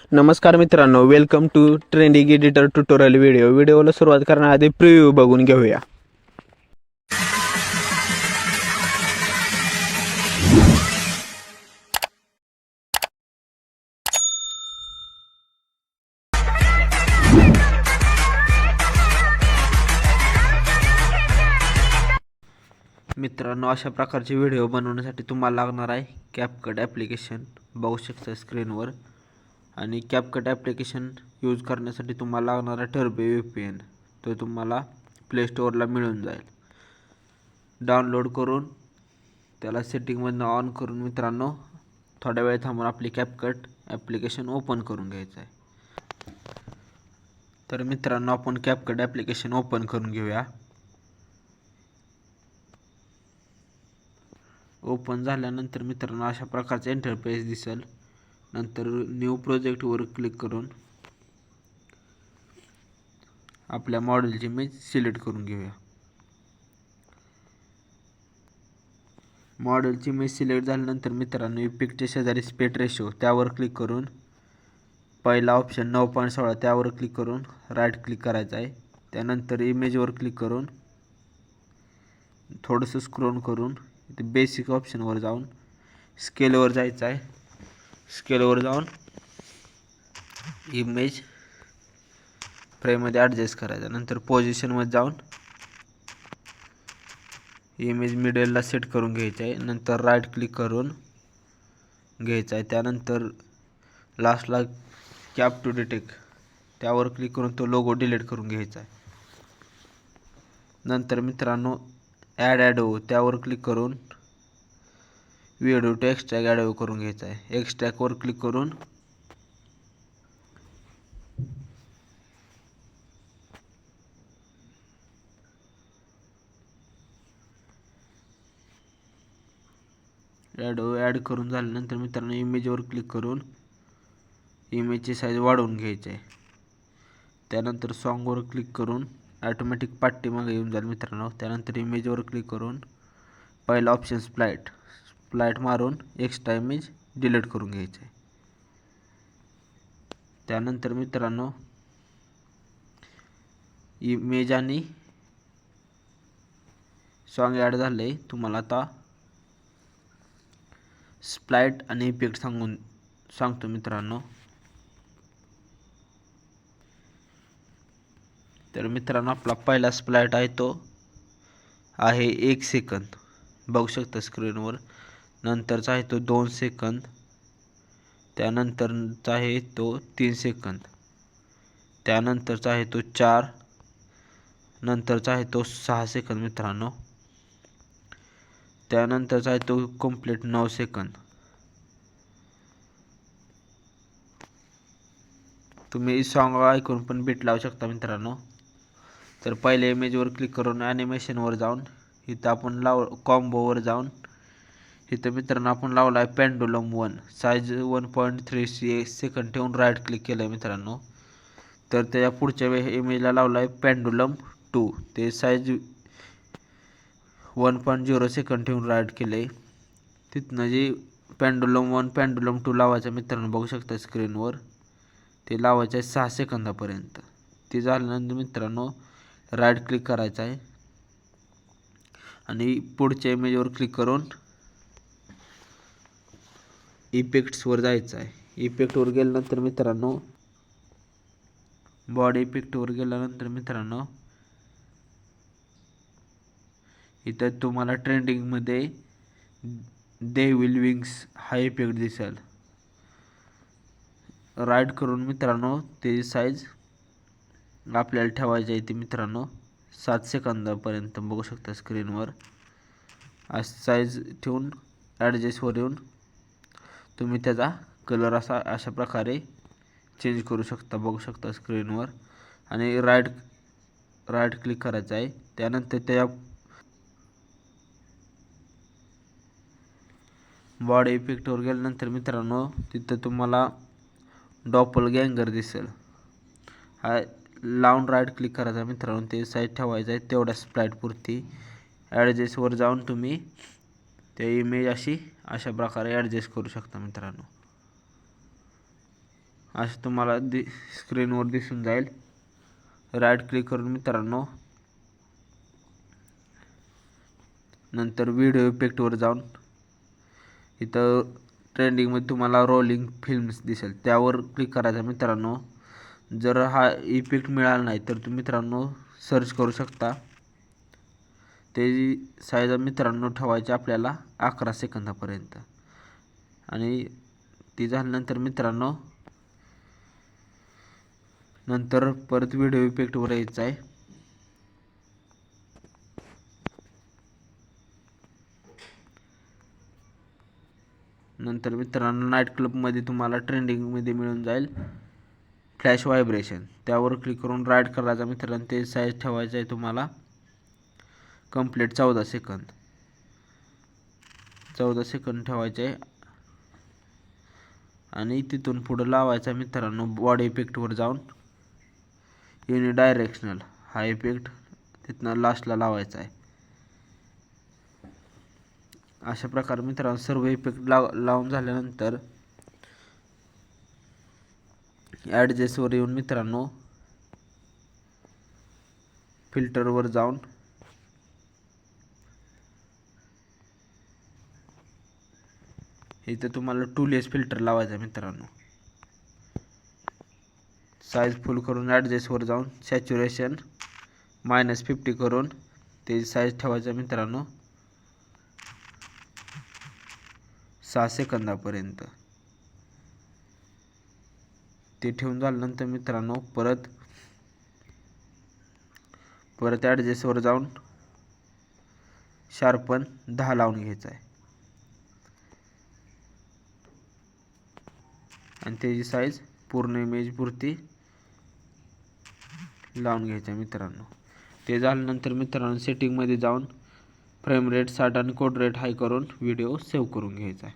नमस्कार मित्रांनो, welcome to trending editor tutorial व्हिडिओला सुरुवात करण्याआधी प्रिव्ह्यू बघून घेऊया. मित्रांनो, अशा प्रकारचे व्हिडिओ बनवण्यासाठी तुम्हाला लागणार आहे कॅपकट ॲप्लिकेशन. बघू शकता स्क्रीनवर. आणि कॅपकट ॲप्लिकेशन यूज करण्यासाठी तुम्हाला लागणारा टर्बो VPN तो तुम्हाला प्ले स्टोअरला मिळून जाईल. डाउनलोड करून त्याला सेटिंगमधनं ऑन करून मित्रांनो थोड्या वेळ थांबून आपली कॅपकट ॲप्लिकेशन ओपन करून घ्यायचं आहे. तर मित्रांनो, आपण कॅपकट ॲप्लिकेशन ओपन करून घेऊया. ओपन झाल्यानंतर मित्रांनो अशा प्रकारचा इंटरफेस दिसेल. नंतर न्यू प्रोजेक्टवर क्लिक करून आपल्या मॉडेलची इमेज सिलेक्ट करून घेऊया. मॉडेलची इमेज सिलेक्ट झाल्यानंतर मित्रांनो इफेक्टच्या शेजारी स्पेट रेशो त्यावर क्लिक करून पहिला ऑप्शन 9.16 त्यावर क्लिक करून राईट क्लिक करायचं आहे. त्यानंतर इमेजवर क्लिक करून थोडंसं स्क्रोल करून इथे बेसिक ऑप्शनवर जाऊन स्केलवर जायचं आहे. स्केलवर जाऊन इमेज फ्रेममध्ये ॲडजस्ट करायचा. नंतर पोझिशनमध्ये जाऊन इमेज मिडलला सेट करून घ्यायचं आहे. नंतर राईट क्लिक करून घ्यायचं आहे. त्यानंतर लास्टला कॅप टू डिटेक्ट त्यावर क्लिक करून तो लोगो डिलीट करून घ्यायचा आहे. नंतर मित्रांनो ॲडो त्यावर क्लिक करून व्हिडिओ टू एक्स्ट्रॅक्ट ॲडो करून घ्यायचा आहे. एक्स्ट्रॅक्टवर क्लिक करून ॲड करून झाल्यानंतर मित्रांनो इमेजवर क्लिक करून इमेजची साईज वाढवून घ्यायची आहे. त्यानंतर सॉन्गवर क्लिक करून ॲटोमॅटिक पाठीमागे येऊन जाईल मित्रांनो. त्यानंतर इमेजवर क्लिक करून पहिला ऑप्शन स्प्लाईट मारून एक्स्ट्रा इमेज डिलीट करून घ्यायचे आहे. त्यानंतर मित्रांनो इमेज आणि सॉन्ग ॲड झालं आहे. तुम्हाला आता स्प्लाईट आणि इफेक्ट सांगतो मित्रांनो. तर मित्रांनो आपला पहिला स्प्लाईट आहे तो आहे 1 सेकंद, बघू शकता स्क्रीनवर. नंतरचा आहे तो 2 सेकंद. त्यानंतरचा आहे तो 3 सेकंद. त्यानंतरचा आहे तो 4. नंतरचा आहे तो 6 सेकंद मित्रांनो. त्यानंतरचा आहे तो कंप्लीट 9 सेकंद. तुम्ही सॉन्ग ऐकून पण बीट लावू शकता मित्रांनो. तर पहिल्या इमेजवर क्लिक करून ॲनिमेशनवर जाऊन इथं आपण कॉम्बोवर जाऊन इथं मित्रांनो आपण लावला आहे पेंडुलम 1 साईज 1.3 सेकंद ठेवून राईट क्लिक केलं आहे मित्रांनो. तर त्याच्या पुढच्या इमेजला लावला आहे पेंडुलम 2 ते साईज 1.0 सेकंद ठेवून राईट केलं आहे. तिथनं जे पेंडुलम 1 पेंडुलम 2 लावायचं मित्रांनो बघू शकता स्क्रीनवर. ते लावायचं आहे 6 सेकंदापर्यंत. ते झाल्यानंतर मित्रांनो राईट क्लिक करायचं आहे आणि पुढच्या इमेजवर क्लिक करून इफेक्ट्सवर जायचं आहे. इफेक्टवर गेल्यानंतर मित्रांनो बॉडी इफेक्टवर गेल्यानंतर मित्रांनो इथं तुम्हाला ट्रेंडिंगमध्ये डेव्हिल विंग्स हा इफेक्ट दिसेल. राईट करून मित्रांनो त्याची साईज आपल्याला ठेवायची आहे ती मित्रांनो 7 सेकंदापर्यंत बघू शकता स्क्रीनवर. साईज ठेवून ॲडजस्टवर येऊन तुम्ही त्याचा कलर अशा प्रकारे चेंज करू शकता बघू शकता स्क्रीनवर. आणि राईट क्लिक करायचं आहे. त्यानंतर त्या बॉडी इफेक्टवर गेल्यानंतर मित्रांनो तिथं तुम्हाला डॉपलगँगर दिसेल. हा लावून राईट क्लिक करायचा मित्रांनो. ते साईज ठेवायचं आहे तेवढ्या स्प्लाईटपुरती. ॲडजस्टवर जाऊन तुम्ही त्या इमेज अशा प्रकारे ॲडजस्ट करू शकता मित्रांनो. असं तुम्हाला स्क्रीनवर दिसून जाईल. राईट क्लिक करून मित्रांनो नंतर व्हिडिओ इफेक्टवर जाऊन इथं ट्रेंडिंगमध्ये तुम्हाला रोलिंग फिल्म्स दिसेल, त्यावर क्लिक करायचं मित्रांनो. जर हा इफेक्ट मिळाला नाही तर तुम्ही मित्रांनो सर्च करू शकता. त्याची साईज मित्रांनो ठेवायची आपल्याला 11 सेकंदापर्यंत. आणि ती झाल्यानंतर मित्रांनो नंतर परत व्हिडिओ इफेक्टवर यायचं आहे. नंतर मित्रांनो नाईट क्लबमध्ये तुम्हाला ट्रेंडिंगमध्ये मिळून जाईल फ्लॅश व्हायब्रेशन, त्यावर क्लिक करून राईट करायचा मित्रांनो. ते साईज ठेवायचं आहे तुम्हाला कंप्लीट 14 सेकंद. 14 सेकंद ठेवायचे आहे. आणि तिथून पुढे लावायचा मित्रांनो बॉडी इफेक्टवर जाऊन युनिडायरेक्शनल हा इफेक्ट तिथनं लास्टला लावायचा आहे. अशा प्रकारे मित्रांनो सर्व इफेक्ट लावून झाल्यानंतर ॲडजस्टवर येऊन मित्रांनो फिल्टरवर जाऊन इथं तुम्हाला 2 लेस फिल्टर लावायचा आहे मित्रांनो. साईज फुल करून ॲडजस्टवर जाऊन सॅच्युरेशन -50 करून त्याची साईज ठेवायचा मित्रांनो 6 सेकंदापर्यंत. ते ठेवून झाल्यानंतर मित्रांनो परत ॲडजस्टवर जाऊन शार्पन 10 लावून घ्यायचा आहे आणि त्याची साईज पूर्ण इमेज पुरती लावून घ्यायचं आहे मित्रांनो. ते झाल्यानंतर मित्रांनो सेटिंगमध्ये जाऊन फ्रेम रेट 60 आणि कोड रेट हाय करून व्हिडिओ सेव्ह करून घ्यायचा आहे.